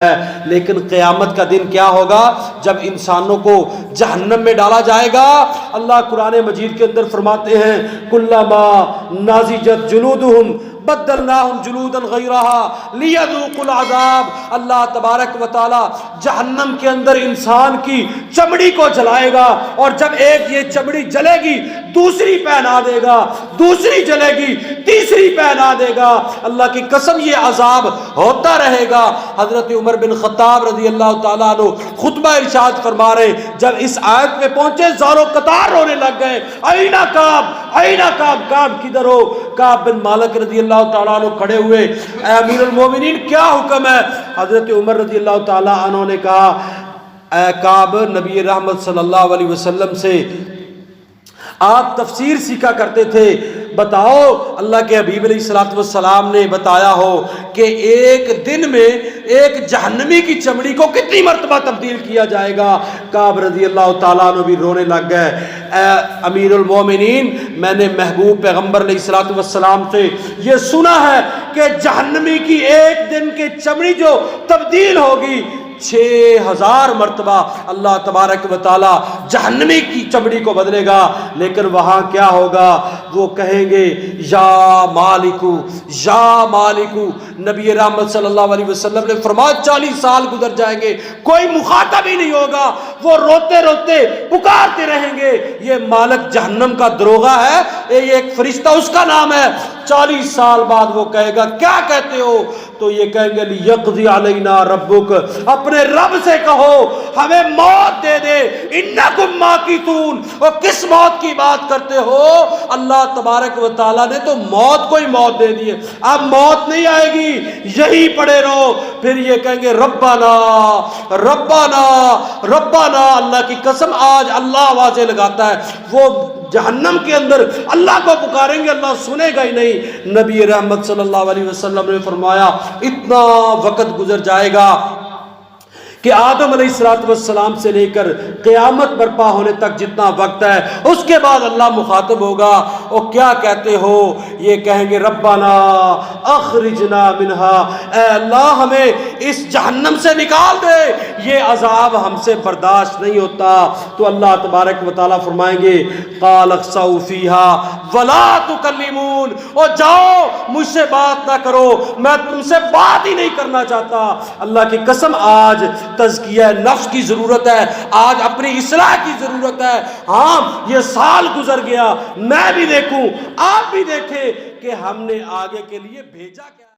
لیکن قیامت کا دن کیا ہوگا جب انسانوں کو جہنم میں ڈالا جائے گا؟ اللہ قرآن مجید کے اندر فرماتے ہیں کلما ناضجت جلودہم بدلناہم جلودا غیرہا لیذوقوا العذاب۔ اللہ تبارک و تعالی جہنم کے اندر انسان کی چمڑی کو جلائے گا، اور جب ایک یہ چمڑی جلے گی دوسری پہنا دے گا، دوسری جلے گی تیسری پہنا دے گا۔ اللہ کی قسم یہ عذاب ہوتا رہے گا۔ حضرت عمر بن خطاب رضی اللہ تعالیٰ عنہ خطبہ ارشاد فرما رہے، جب اس آیت پہ پہنچے زاروں قطار رونے لگ گئے، اینا کعب، اینا کعب، کعب کدھر ہو؟ کعب بن مالک رضی اللہ تعالیٰ عنہ کھڑے ہوئے، اے امیر المومنین کیا حکم ہے؟ حضرت عمر رضی اللہ تعالیٰ عنہ نے کہا، اے کعب، نبی رحمت صلی اللہ علیہ وسلم سے آپ تفسیر سیکھا کرتے تھے، بتاؤ اللہ کے حبیب علیہ الصلوۃ والسلام نے بتایا ہو کہ ایک دن میں ایک جہنمی کی چمڑی کو کتنی مرتبہ تبدیل کیا جائے گا؟ کعب رضی اللہ تعالیٰ عنہ بھی رونے لگ گئے، اے امیر المومنین، میں نے محبوب پیغمبر علیہ الصلوۃ والسلام سے یہ سنا ہے کہ جہنمی کی ایک دن کی چمڑی جو تبدیل ہوگی 6000 مرتبہ اللہ تبارک و تعالی جہنمی کی چمڑی کو بدلے گا۔ لیکن وہاں کیا ہوگا؟ وہ کہیں گے یا مالکو، یا مالکو۔ نبی رحمت صلی اللہ علیہ وسلم نے فرمایا 40 سال گزر جائیں گے، کوئی مخاطب ہی نہیں ہوگا، وہ روتے روتے پکارتے رہیں گے، یہ مالک جہنم کا دروغہ ہے، یہ ایک فرشتہ اس کا نام ہے۔ 40 سال بعد وہ کہے گا کیا کہتے ہو؟ تو یہ کہیں گے لیقضی علینا ربک، اپنے رب سے کہو ہمیں موت دے دے، انکم ماکثون۔ اور کس موت کی بات کرتے ہو؟ اللہ تبارک و تعالیٰ نے تو موت کو ہی موت دے دی ہے، اب موت نہیں آئے گی، یہی پڑے رہو۔ پھر یہ کہیں گے ربنا ربنا ربنا۔ اللہ کی قسم آج اللہ آوازیں لگاتا ہے، وہ جہنم کے اندر اللہ کو پکاریں گے، اللہ سنے گا ہی نہیں۔ نبی رحمت صلی اللہ علیہ وسلم نے فرمایا اتنا وقت گزر جائے گا کہ آدم علیہ السلام سے لے کر قیامت برپا ہونے تک جتنا وقت ہے، اس کے بعد اللہ مخاطب ہوگا، اور کیا کہتے ہو؟ یہ کہیں گے ربنا اخرجنا منہا، اے اللہ ہمیں اس جہنم سے نکال دے، یہ عذاب ہم سے برداشت نہیں ہوتا۔ تو اللہ تبارک و تعالیٰ فرمائیں گے قال اخسؤوا فیہا ولا تکلمون، اور جاؤ مجھ سے بات نہ کرو، میں تم سے بات ہی نہیں کرنا چاہتا۔ اللہ کی قسم آج تزکیہ نفس کی ضرورت ہے، آج اپنی اصلاح کی ضرورت ہے۔ ہاں یہ سال گزر گیا، میں بھی دیکھوں، آپ بھی دیکھیں کہ ہم نے آگے کے لیے بھیجا